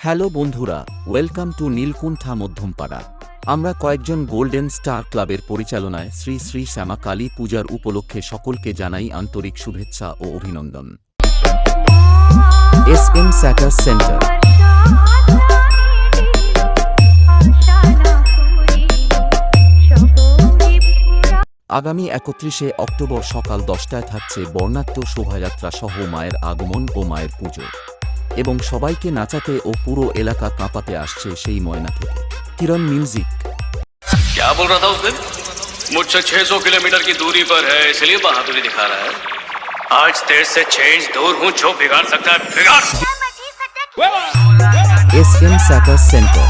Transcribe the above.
Hello বন্ধুরা, welcome to Nilkuntha Madhyampara. আমরা কয়েকজন গোল্ডেন স্টার ক্লাবের পরিচালনায় শ্রী শ্রী শ্যামা কালী পূজার উপলক্ষে সকলকে জানাই আন্তরিক শুভেচ্ছা ও অভিনন্দন। SM স্যাটার সেন্টার আগামী 31শে অক্টোবর সকাল 10টায় থাকছে বর্ণাঢ্য শোভাযাত্রা সহ মায়ের আগমন ও মায়ের পুজো, এবং সবাইকে নাচাতে ও পুরো এলাকা কাঁপাতে আসছে সেই ময়না থেকে। কিরণ মিউজিক। क्या बोल रहा था उस दिन? मुझसे 600 किलोमीटर की दूरी पर है, इसलिए बहादुरी दिखा रहा है। आज तेरे से 6 इंच दूर हूँ, जो बिगाड़ सकता है बिगाड़। SM স্যাটার centre.